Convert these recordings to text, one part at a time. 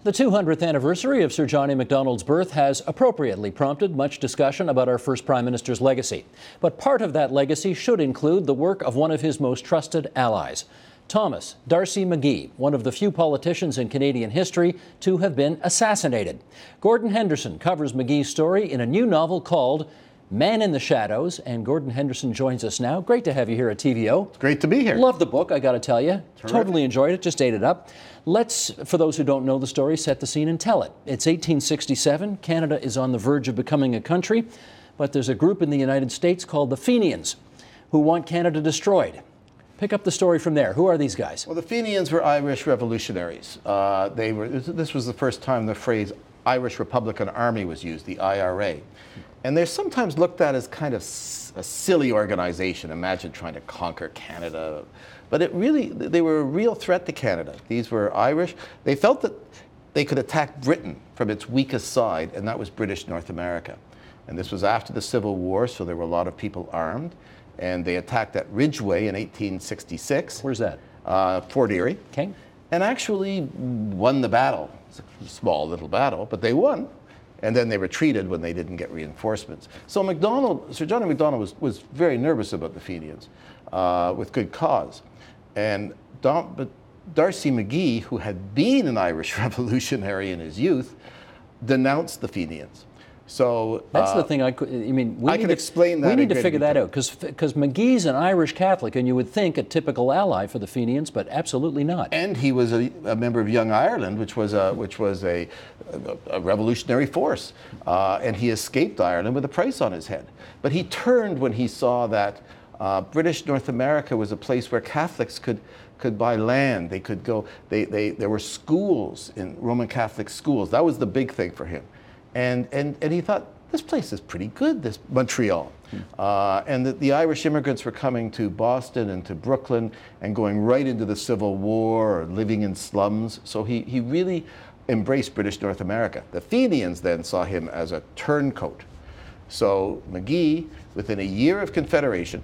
The 200th anniversary of Sir John A. Macdonald's birth has appropriately prompted much discussion about our first Prime Minister's legacy. But part of that legacy should include the work of one of his most trusted allies, Thomas Darcy McGee, one of the few politicians in Canadian history to have been assassinated. Gordon Henderson covers McGee's story in a new novel called Man in the Shadows, and Gordon Henderson joins us now. Great to have you here at TVO. It's great to be here. Love the book, I got to tell you. Terrific. Totally enjoyed it, just ate it up. Let's, for those who don't know the story, set the scene and tell it. It's 1867. Canada is on the verge of becoming a country, but there's a group in the United States called the Fenians who want Canada destroyed. Pick up the story from there. Who are these guys? Well, the Fenians were Irish revolutionaries. This was the first time the phrase Irish Republican Army was used, the IRA. And they're sometimes looked at as kind of a silly organization. Imagine trying to conquer Canada. But they were a real threat to Canada. These were Irish. They felt that they could attack Britain from its weakest side, and that was British North America. And this was after the Civil War, so there were a lot of people armed. And they attacked at Ridgeway in 1866. Where's that? Fort Erie. Okay. And actually won the battle. It's a small little battle, but they won. And then they retreated when they didn't get reinforcements. So Sir John A. Macdonald was very nervous about the Fenians, with good cause. And but Darcy McGee, who had been an Irish revolutionary in his youth, denounced the Fenians. So that's the thing. I mean, I can explain that. We need to figure that out because McGee's an Irish Catholic, and you would think a typical ally for the Fenians, but absolutely not. And he was a member of Young Ireland, which was a revolutionary force, and he escaped Ireland with a price on his head. But he turned when he saw that British North America was a place where Catholics could buy land. They could go. There were schools in Roman Catholic schools. That was the big thing for him. And he thought, this place is pretty good, this Montreal. And the Irish immigrants were coming to Boston and to Brooklyn and going right into the Civil War or living in slums. So he really embraced British North America. The Fenians then saw him as a turncoat. So McGee, within a year of Confederation,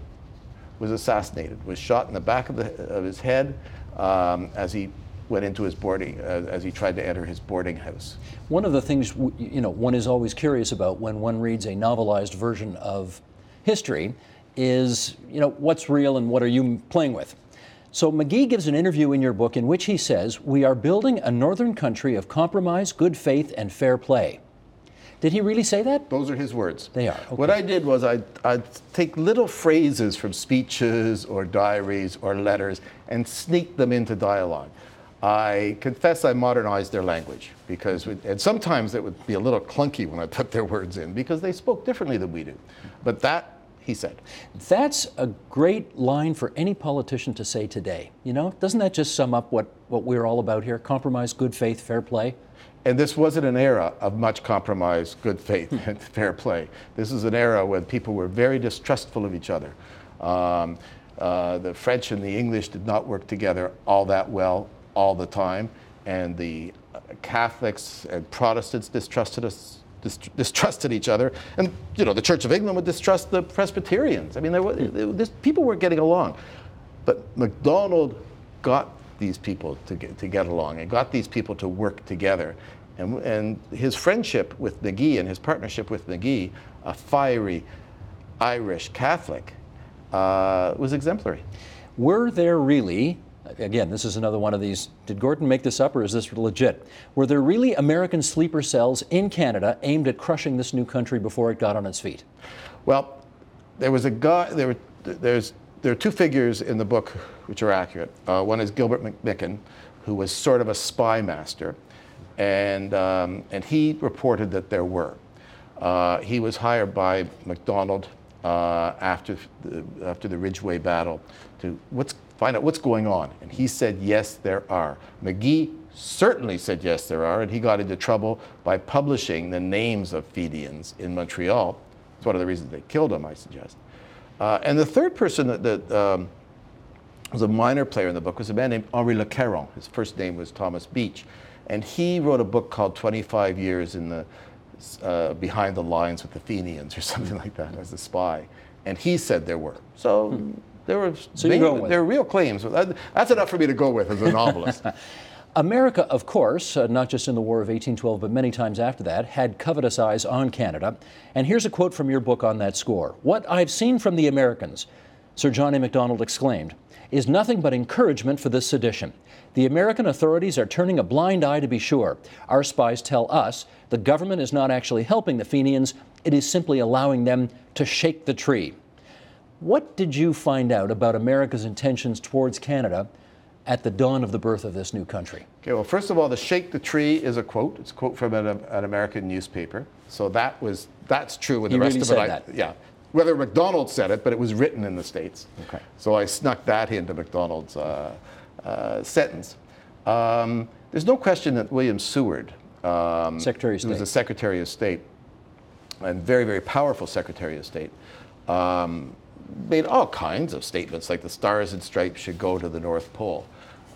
was assassinated, was shot in the back of his head as he went into his as he tried to enter his boarding house. One of the things one is always curious about when one reads a novelized version of history is what's real and what are you playing with. So McGee gives an interview in your book in which he says, "We are building a northern country of compromise, good faith, and fair play." Did he really say that? Those are his words. They are. Okay. What I did was I'd take little phrases from speeches or diaries or letters and sneak them into dialogue. I confess I modernized their language and sometimes it would be a little clunky when I put their words in because they spoke differently than we do. But that, he said. That's a great line for any politician to say today. Doesn't that just sum up what we're all about here? Compromise, good faith, fair play? And this wasn't an era of much compromise, good faith, and fair play. This is an era when people were very distrustful of each other. The French and the English did not work together all that well all the time, and the Catholics and Protestants distrusted each other, and the Church of England would distrust the Presbyterians. I mean, people weren't getting along, but Macdonald got these people to get along and got these people to work together, and his friendship with McGee and his partnership with McGee, a fiery Irish Catholic, was exemplary. Were there really? Again, this is another one of these, did Gordon make this up or is this legit? Were there really American sleeper cells in Canada aimed at crushing this new country before it got on its feet? Well, there was a guy, there are two figures in the book which are accurate. One is Gilbert McMicken, who was sort of a spy master, and he reported that there were. He was hired by Macdonald after the Ridgeway battle to find out what's going on. And he said, yes, there are. McGee certainly said, yes, there are. And he got into trouble by publishing the names of Fenians in Montreal. It's one of the reasons they killed him, I suggest. And the third person that was a minor player in the book was a man named Henri Le Caron. His first name was Thomas Beach. And he wrote a book called 25 Years in the Behind the Lines with the Fenians or something like that as a spy. And he said there were. So there were real claims. That's enough for me to go with as a novelist. America, of course, not just in the War of 1812, but many times after that, had covetous eyes on Canada. And here's a quote from your book on that score. "What I've seen from the Americans," Sir John A. Macdonald exclaimed, "is nothing but encouragement for this sedition. The American authorities are turning a blind eye, to be sure. Our spies tell us the government is not actually helping the Fenians, it is simply allowing them to shake the tree." What did you find out about America's intentions towards Canada at the dawn of the birth of this new country? Okay, well, first of all, the shake the tree is a quote. It's a quote from an American newspaper. So that's true with the rest of it. Yeah. Whether MacDonald said it, but it was written in the States. Okay. So I snuck that into MacDonald's sentence. There's no question that William Seward, Secretary of State, who was the Secretary of State, and very, very powerful Secretary of State, made all kinds of statements, like the Stars and Stripes should go to the North Pole.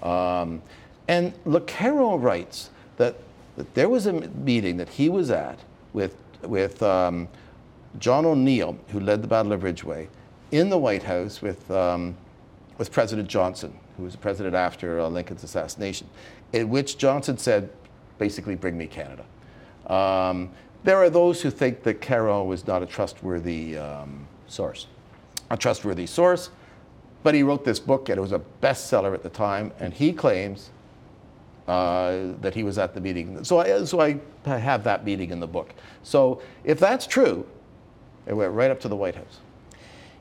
And Le Caron writes that there was a meeting that he was at with John O'Neill, who led the Battle of Ridgeway, in the White House with President Johnson, who was the president after Lincoln's assassination, in which Johnson said, basically, "Bring me Canada." There are those who think that Caron was not a trustworthy source. But he wrote this book, and it was a bestseller at the time, and he claims that he was at the meeting. So I have that meeting in the book. So if that's true, it went right up to the White House.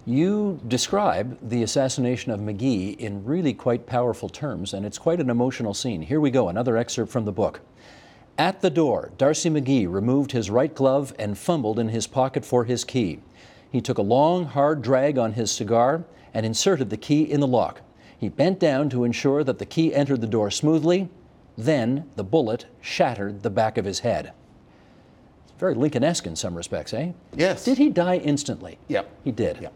You describe the assassination of McGee in really quite powerful terms, and it's quite an emotional scene. Here we go, another excerpt from the book. "At the door, Darcy McGee removed his right glove and fumbled in his pocket for his key. He took a long, hard drag on his cigar and inserted the key in the lock. He bent down to ensure that the key entered the door smoothly. Then the bullet shattered the back of his head." It's very Lincoln-esque in some respects, eh? Yes. Did he die instantly? Yep. He did. Yep.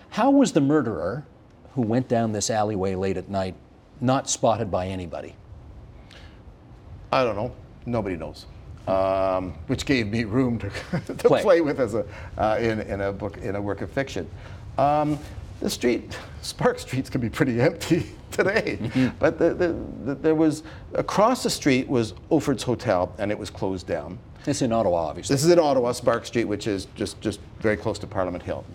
How was the murderer, who went down this alleyway late at night, not spotted by anybody? I don't know. Nobody knows. Which gave me room to play with as in a book, in a work of fiction. The street, Spark Streets, can be pretty empty today, but there was across the street was Oford's Hotel, and it was closed down. It's in Ottawa, obviously. This is in Ottawa, Spark Street, which is just very close to Parliament Hill.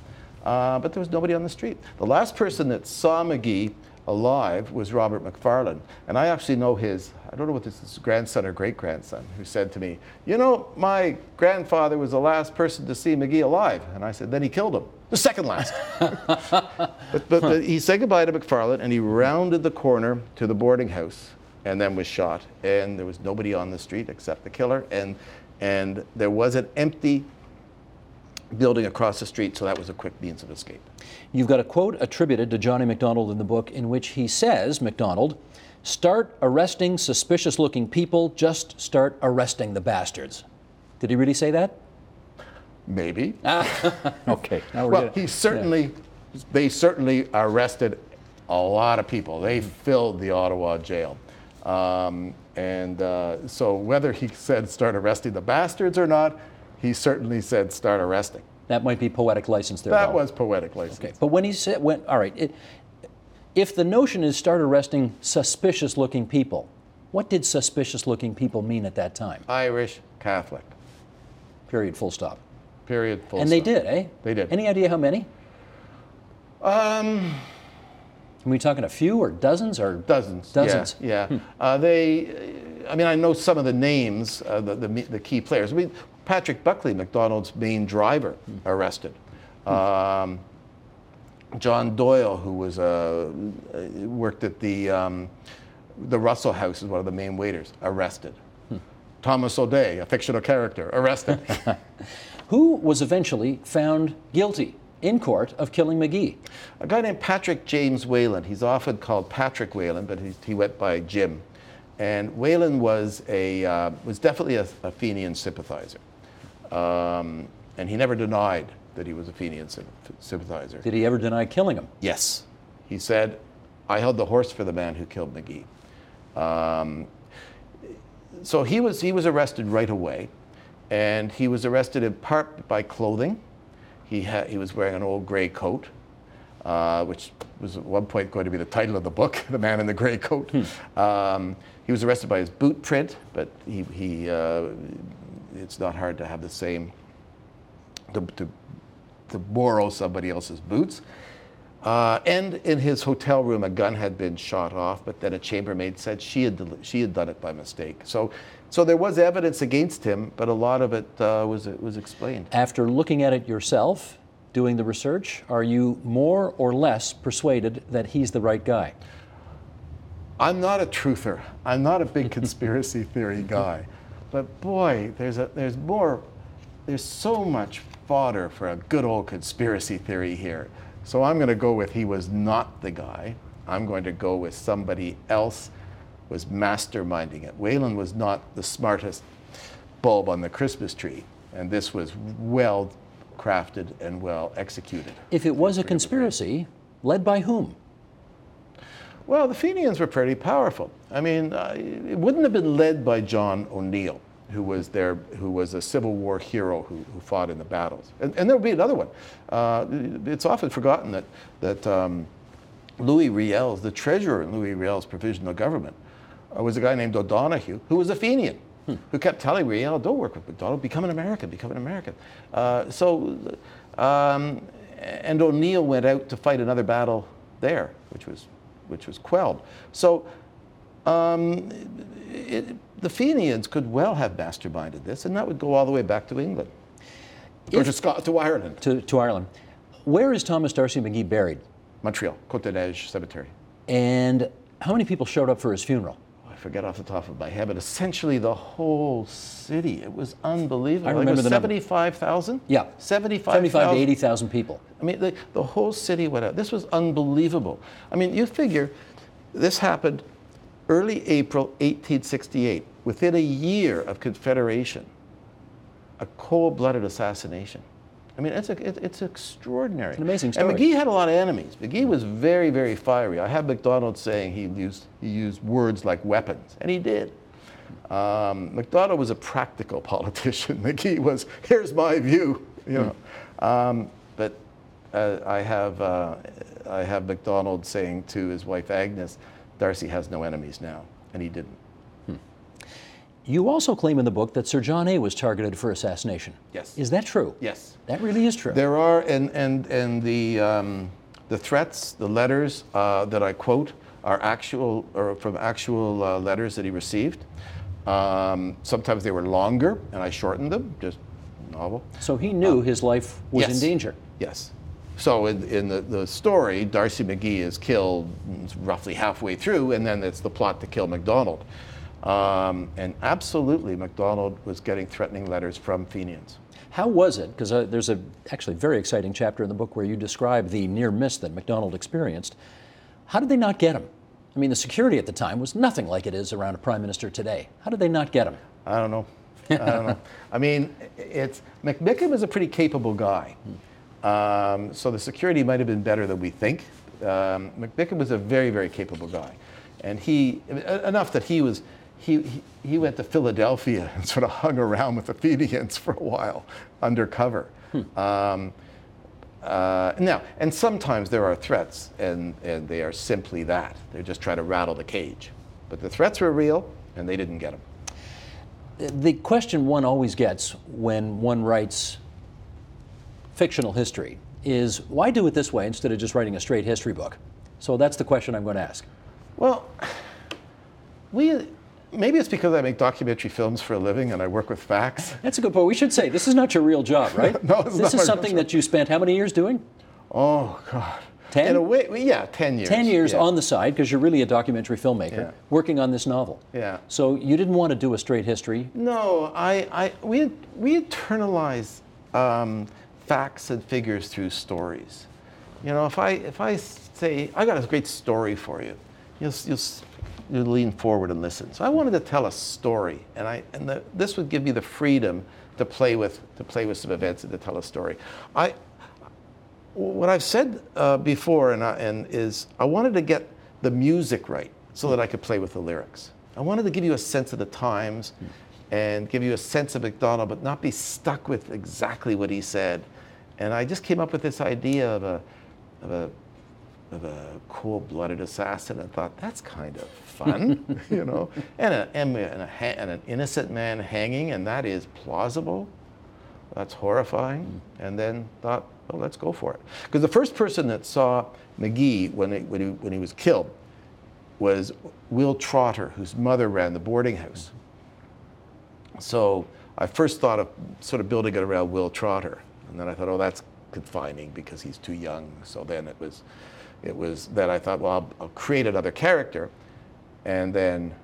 But there was nobody on the street. The last person that saw McGee alive was Robert McFarlane. And I actually know his, I don't know what this is, grandson or great-grandson, who said to me, "You know, my grandfather was the last person to see McGee alive." And I said, "Then he killed him." The second last. but he said goodbye to McFarlane, and he rounded the corner to the boarding house and then was shot. And there was nobody on the street except the killer. And there was an empty building across the street, so that was a quick means of escape. You've got a quote attributed to Johnny MacDonald in the book in which he says, Macdonald, "Start arresting suspicious-looking people, just start arresting the bastards." Did he really say that? Maybe. Okay. Well, they certainly arrested a lot of people. They filled the Ottawa jail. So whether he said start arresting the bastards or not, he certainly said start arresting. That might be poetic license there. That was poetic license. Okay, but when he said, all right, if the notion is start arresting suspicious-looking people, what did suspicious-looking people mean at that time? Irish Catholic. Period, full stop. Period, full stop. And they did, eh? They did. Any idea how many? Are we talking a few or dozens or? Dozens. Dozens. Yeah. I mean, I know some of the names, the key players. I mean, Patrick Buckley, MacDonald's main driver, arrested. John Doyle, who was worked at the Russell House, is one of the main waiters, arrested. Thomas O'Day, a fictional character, arrested. Who was eventually found guilty in court of killing McGee? A guy named Patrick James Whalen. He's often called Patrick Whalen, but he went by Jim. And Whalen was definitely a Fenian sympathizer. And he never denied that he was a Fenian sympathizer. Did he ever deny killing him? Yes. He said, "I held the horse for the man who killed McGee." So he was arrested right away. And he was arrested in part by clothing. He was wearing an old gray coat. which was at one point going to be the title of the book, The Man in the Gray Coat. He was arrested by his boot print, but it's not hard to have the same, to borrow somebody else's boots. And in his hotel room, a gun had been shot off, but then a chambermaid said she had done it by mistake. So there was evidence against him, but a lot of it was explained. After looking at it yourself, doing the research, are you more or less persuaded that he's the right guy? I'm not a truther. I'm not a big conspiracy theory guy. But boy, there's so much fodder for a good old conspiracy theory here. So I'm going to go with he was not the guy. I'm going to go with somebody else was masterminding it. Whelan was not the smartest bulb on the Christmas tree, and this was well crafted and well executed. If it was a conspiracy, led by whom? Well, the Fenians were pretty powerful. I mean, it wouldn't have been led by John O'Neill, who was a Civil War hero who fought in the battles. And there will be another one. It's often forgotten that Louis Riel's, the treasurer in Louis Riel's provisional government, was a guy named O'Donoghue, who was a Fenian, who kept telling Riel, don't work with MacDonald, become an American, become an American. And O'Neill went out to fight another battle there, which was quelled. So the Fenians could well have masterminded this, and that would go all the way back to England, or to Ireland. To Ireland. Where is Thomas Darcy McGee buried? Montreal, Côte des Neiges Cemetery. And how many people showed up for his funeral? I forget off the top of my head, but essentially the whole city. It was unbelievable. I remember the 75,000? Yeah. 75,000 to 80,000 people. I mean, the whole city went out. This was unbelievable. I mean, you figure this happened early April 1868. Within a year of Confederation, a cold-blooded assassination. I mean, it's extraordinary. It's an amazing story. And McGee had a lot of enemies. McGee was very, very fiery. I have MacDonald saying he used words like weapons, and he did. MacDonald was a practical politician. McGee was, here's my view, you know. But I have MacDonald saying to his wife Agnes, Darcy has no enemies now, and he didn't. You also claim in the book that Sir John A. was targeted for assassination. Yes. Is that true? Yes. That really is true. There are, and the threats, the letters that I quote are from actual letters that he received. Sometimes they were longer, and I shortened them, just novel. So he knew his life was in danger. Yes. So in the story, Darcy McGee is killed roughly halfway through, and then it's the plot to kill MacDonald. And absolutely, MacDonald was getting threatening letters from Fenians. How was it? Because there's actually very exciting chapter in the book where you describe the near miss that MacDonald experienced. How did they not get him? I mean, the security at the time was nothing like it is around a prime minister today. How did they not get him? I don't know. I don't know. I mean, McMicken was a pretty capable guy. So the security might have been better than we think. McMicken was a very, very capable guy. And enough that he went to Philadelphia and sort of hung around with the Fenians for a while, undercover. Now, and sometimes there are threats, and they are simply that. They're just trying to rattle the cage. But the threats were real, and they didn't get them. The question one always gets when one writes fictional history is, why do it this way instead of just writing a straight history book? So that's the question I'm going to ask. Well, maybe it's because I make documentary films for a living and I work with facts. That's a good point. We should say, this is not your real job, right? No, it's not. This is something that you spent how many years doing? Oh, God. 10? In a way, yeah, 10 years. 10 years on the side, because you're really a documentary filmmaker, working on this novel. Yeah. So you didn't want to do a straight history? No, we internalize facts and figures through stories. You know, if I say, I got a great story for you, you'll lean forward and listen. So I wanted to tell a story, and this would give me the freedom to play with some events and to tell a story. What I've said before is I wanted to get the music right so that I could play with the lyrics. I wanted to give you a sense of the times and give you a sense of MacDonald, but not be stuck with exactly what he said. And I just came up with this idea of a cold-blooded assassin, and thought, that's kind of fun, you know, and an innocent man hanging, and that is plausible. That's horrifying. And then thought, well, let's go for it. Because the first person that saw McGee when he was killed was Will Trotter, whose mother ran the boarding house. So I first thought of sort of building it around Will Trotter, and then I thought, oh, that's confining because he's too young. So then it was that I thought, well, I'll create another character, and then,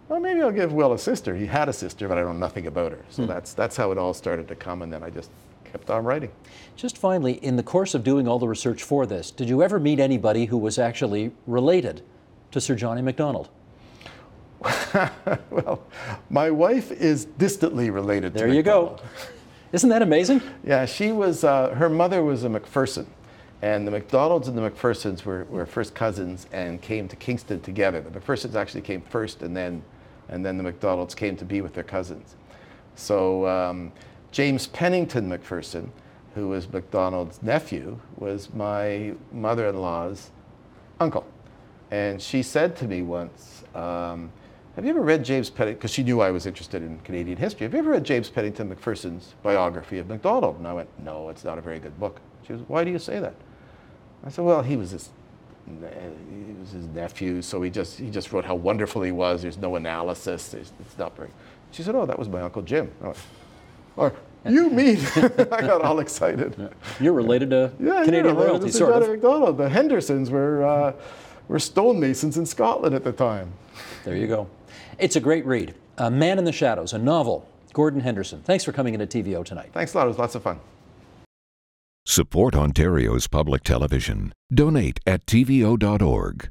well, maybe I'll give Will a sister. He had a sister, but I know nothing about her. So that's how it all started to come, and then I just kept on writing. Just finally, in the course of doing all the research for this, did you ever meet anybody who was actually related to Sir Johnny MacDonald? Well, my wife is distantly related to MacDonald. There you go. Isn't that amazing? Yeah, she was, her mother was a Macpherson. And the MacDonalds and the Macphersons were first cousins and came to Kingston together. The Macphersons actually came first, and then the MacDonalds came to be with their cousins. So James Pennington Macpherson, who was MacDonald's nephew, was my mother-in-law's uncle. And she said to me once, have you ever read James Pennington, because she knew I was interested in Canadian history, have you ever read James Pennington Macpherson's biography of MacDonald? And I went, no, it's not a very good book. She was, why do you say that? I said, well, he was his nephew, so he just wrote how wonderful he was. There's no analysis. It's not very. She said, oh, that was my Uncle Jim. I went, oh, you mean? I got all excited. Yeah. You're related to Canadian royalty, sort of. MacDonald. The Hendersons were stonemasons in Scotland at the time. There you go. It's a great read. A Man in the Shadows, a novel. Gordon Henderson. Thanks for coming into TVO tonight. Thanks a lot. It was lots of fun. Support Ontario's public television. Donate at tvo.org.